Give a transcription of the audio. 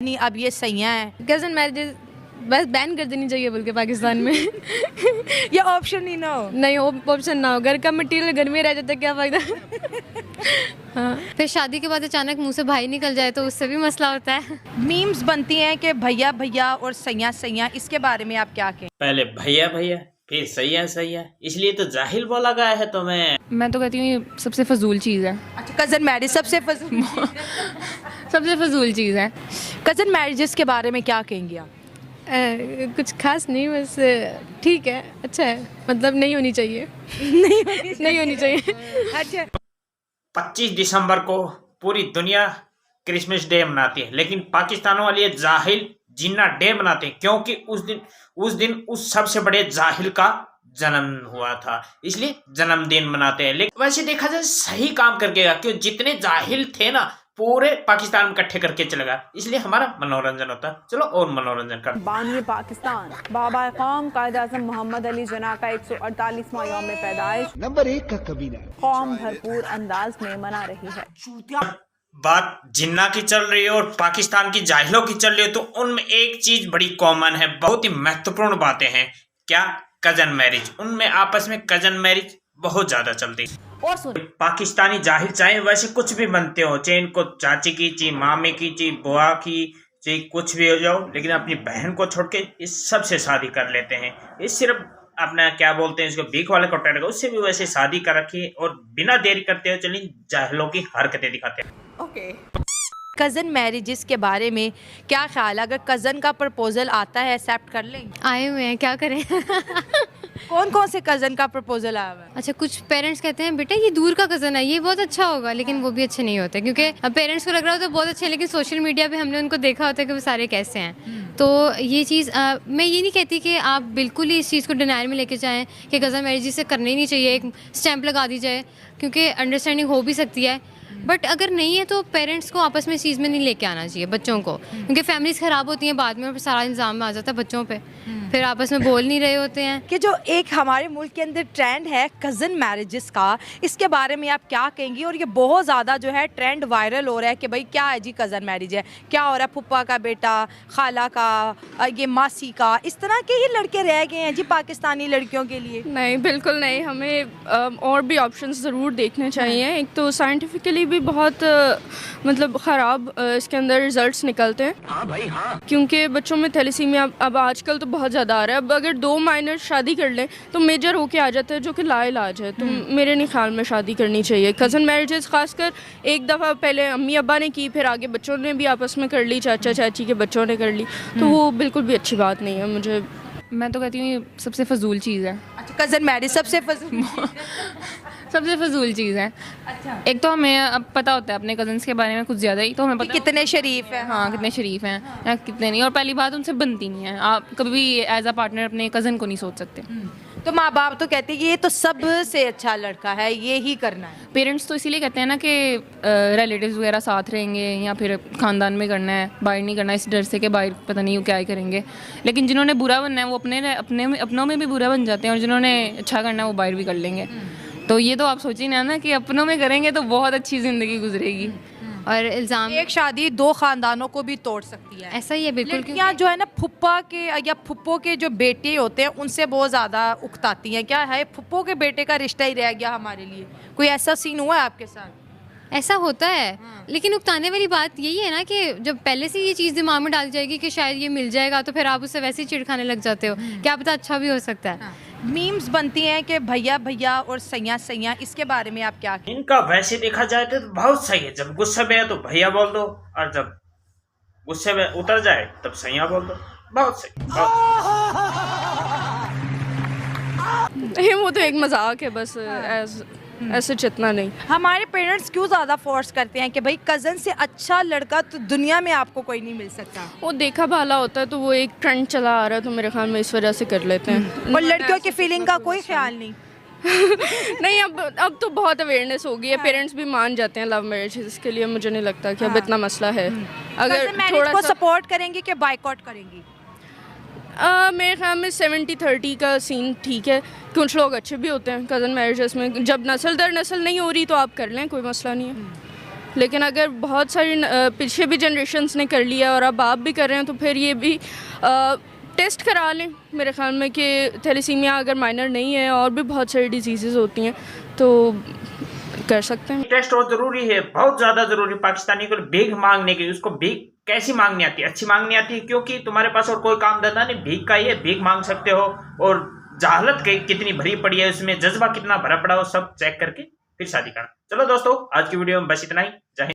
नहीं, अब ये सैयां हैं। कज़न मैरिजेस बस बैन कर देनी चाहिए बल्कि पाकिस्तान में। ये ऑप्शन ही ना हो। नहीं ऑप्शन ना हो, घर का मटीरियल घर में रह जाता है, क्या फ़ायदा। हाँ, फिर शादी के बाद अचानक मुंह से भाई निकल जाए तो उससे भी मसला होता है। मीम्स बनती हैं कि भैया भैया और सैयां सैयां, इसके बारे में आप क्या कहें? पहले भैया भैया फिर सैया सैया, इसलिए तो जाहिल बोला गया है तुम्हें। मैं तो कहती हूँ ये सबसे फजूल चीज़ है। अच्छा, कज़न मैरिज सबसे फजूल सबसे फजूल चीज़ है। कज़न मैरिजेस के बारे में क्या कहेंगे आप? कुछ खास नहीं, बस ठीक है, अच्छा है, मतलब नहीं होनी चाहिए। नहीं होनी चाहिए। अच्छा, 25 दिसंबर को पूरी दुनिया क्रिसमस डे मनाती है, लेकिन पाकिस्तान वाले जाहिल जिन्ना डे मनाते हैं, क्योंकि उस दिन उस सबसे बड़े जाहिल का जन्म हुआ था, इसलिए जन्मदिन मनाते हैं। लेकिन वैसे देखा जाए सही काम करके गया, क्यों जितने जाहिल थे ना पूरे पाकिस्तान में इकट्ठे करके चलेगा, इसलिए हमारा मनोरंजन होता है। चलो और मनोरंजन कर। बानी पाकिस्तान बाबा कौम कायद-ए-आज़म मोहम्मद अली जना का 148वां यौम पैदाइश नंबर 1 का कबीना कौम भरपूर अंदाज में मना रही है। बात जिन्ना की चल रही है और पाकिस्तान की जाहिलों की चल रही है, तो उनमें एक चीज बड़ी कॉमन है, बहुत ही महत्वपूर्ण बातें हैं। क्या? Cousin marriage. उनमें आपस में कजन मैरिज बहुत ज्यादा चलती है। और सुन, पाकिस्तानी जाहिल चाहे वैसे कुछ भी बनते हो, चाहे इनको चाची की, चाहे मामे की, चाहे बुआ की, चाहे कुछ भी हो जाओ, लेकिन अपनी बहन को छोड़ के इस सब से शादी कर लेते हैं। ये सिर्फ अपना क्या बोलते हैं इसको, भीख वाले को टैग, उससे भी वैसे शादी कर रखी है और बिना देरी करते हुए चलिए जाहिलों की हरकतें दिखाते हैं। ओके। कज़न मैरिजेस के बारे में क्या ख्याल है? अगर कज़न का प्रपोजल आता है एक्सेप्ट कर लेंगे? आए हुए हैं, क्या करें। कौन कौन से कज़न का प्रपोजल आया हुआ है? अच्छा, कुछ पेरेंट्स कहते हैं बेटा ये दूर का कज़न है, ये बहुत अच्छा होगा, लेकिन वो भी अच्छे नहीं होते, क्योंकि पेरेंट्स को लग रहा होता है बहुत अच्छे हैं, लेकिन सोशल मीडिया पे हमने उनको देखा होता है कि वो सारे कैसे हैं। तो ये चीज़ मैं ये नहीं कहती कि आप बिल्कुल ही इस चीज़ को डिनायर में लेके जाएं कि कज़न मैरिज से करनी नहीं चाहिए, एक स्टैंप लगा दी जाए, क्योंकि अंडरस्टैंडिंग हो भी सकती है, बट अगर नहीं है तो पेरेंट्स को आपस में इस चीज़ में नहीं लेके आना चाहिए बच्चों को, क्योंकि फैमिलीज ख़राब होती हैं बाद में और सारा इल्ज़ाम आ जाता है बच्चों पे, फिर आपस में बोल नहीं रहे होते हैं। कि जो एक हमारे मुल्क के अंदर ट्रेंड है कज़न मैरिजेस का, इसके बारे में आप क्या कहेंगी? और ये बहुत ज़्यादा जो है ट्रेंड वायरल हो रहा है कि भाई क्या है जी कज़न मैरिज है, क्या हो रहा है, फुप्पा का बेटा, खाला का, ये मासी का, इस तरह के ही लड़के रह गए हैं जी पाकिस्तानी लड़कियों के लिए। नहीं, बिल्कुल नहीं, हमें और भी ऑप्शंस ज़रूर देखने चाहिए। एक तो साइंटिफिकली भी बहुत मतलब ख़राब इसके अंदर रिजल्ट्स निकलते हैं। हाँ भाई हाँ, क्योंकि बच्चों में थैलेसीमिया अब आजकल तो बहुत ज़्यादा आ रहा है। अब अगर 2 माइनर शादी कर लें तो मेजर होके आ जाता है, जो कि लाइलाज है। तो मेरे नहीं ख्याल में शादी करनी चाहिए। कज़न मैरिजेस खासकर एक दफ़ा पहले अम्मी अब्बा ने की, फिर आगे बच्चों ने भी आपस में कर ली, चाचा चाची के बच्चों ने कर ली, तो वो बिल्कुल भी अच्छी बात नहीं है। मैं तो कहती हूँ ये सबसे फजूल चीज़ है। अच्छा, कज़न मैरिज सबसे फजूल सबसे फजूल चीज़ है। अच्छा, एक तो हमें अब पता होता है अपने कज़न्स के बारे में कुछ ज़्यादा ही, तो हमें पता कितने शरीफ है। हाँ कितने शरीफ हैं या कितने नहीं, और पहली बात उनसे बनती नहीं है। आप कभी भी एज अ पार्टनर अपने कज़न को नहीं सोच सकते। तो माँ बाप तो कहते हैं कि ये तो सबसे अच्छा लड़का है, ये ही करना है। पेरेंट्स तो इसीलिए कहते हैं ना कि रिलेटिव्स वगैरह साथ रहेंगे या फिर ख़ानदान में करना है, बाहर नहीं करना, इस डर से कि बाहर पता नहीं वो क्या ही करेंगे। लेकिन जिन्होंने बुरा बनना है वो अपनों में भी बुरा बन जाते हैं, और जिन्होंने अच्छा करना है वो बाहर भी कर लेंगे। तो ये तो आप सोचिए ना कि अपनों में करेंगे तो बहुत अच्छी ज़िंदगी गुजरेगी। और इल्ज़ाम, एक शादी 2 खानदानों को भी तोड़ सकती है। ऐसा ही है बिल्कुल। लड़कियां जो है ना फुप्पा के या फुप्पो के जो बेटे होते हैं उनसे बहुत ज़्यादा उकताती हैं। क्या है, फुप्पो के बेटे का रिश्ता ही रह गया हमारे लिए। कोई ऐसा सीन हुआ है आपके साथ? ऐसा होता है, लेकिन उकताने वाली बात यही है ना कि जब पहले से ये चीज़ दिमाग में डाली जाएगी कि शायद ये मिल जाएगा, तो फिर आप उससे वैसे ही चिढ़ खाने लग जाते हो। क्या पता अच्छा भी हो सकता है। मीम्स बनती हैं कि भैया भैया और सैया सैया, इसके बारे में आप क्या? इनका वैसे देखा जाए तो बहुत सही है। जब गुस्से में है तो भैया बोल दो, और जब गुस्से में उतर जाए तब सैया बोल दो। बहुत सही, नहीं, वो तो एक मजाक है बस, ऐसे जितना नहीं। हमारे पेरेंट्स क्यों ज़्यादा फोर्स करते हैं कि भाई कज़न से अच्छा लड़का तो दुनिया में आपको कोई नहीं मिल सकता? वो देखा भाला होता है, तो वो एक ट्रेंड चला आ रहा है, तो मेरे ख्याल में इस वजह से कर लेते हैं। और लड़कियों की फीलिंग का कोई ख्याल नहीं? नहीं, अब तो बहुत अवेयरनेस हो गई है, पेरेंट्स भी मान जाते हैं लव मैरिज, इसके लिए मुझे नहीं लगता कि अब इतना मसला है। अगर थोड़ा को सपोर्ट करेंगी कि बाइकआउट करेंगी? मेरे ख्याल में 70-30 का सीन ठीक है। कुछ लोग अच्छे भी होते हैं कज़न मैरिजेस में, जब नस्ल दर नस्ल नहीं हो रही तो आप कर लें, कोई मसला नहीं है। लेकिन अगर बहुत सारी पीछे भी जनरेशन्स ने कर लिया और अब आप भी कर रहे हैं तो फिर ये भी टेस्ट करा लें मेरे ख्याल में कि थैलेसीमिया अगर माइनर नहीं है और भी बहुत सारी डिजीज़ होती हैं तो कर सकते हैं। टेस्ट और जरूरी है, बहुत ज्यादा जरूरी। पाकिस्तानी को भीख मांगने की, उसको भीख कैसी मांगनी आती है? अच्छी मांगनी आती है, क्योंकि तुम्हारे पास और कोई काम धंधा नहीं, भीख का ही है, भीख मांग सकते हो। और जहालत कितनी भरी पड़ी है, उसमें जज्बा कितना भरा पड़ा हो, सब चेक करके फिर शादी करना। चलो दोस्तों, आज की वीडियो में बस इतना ही। जय हिंद।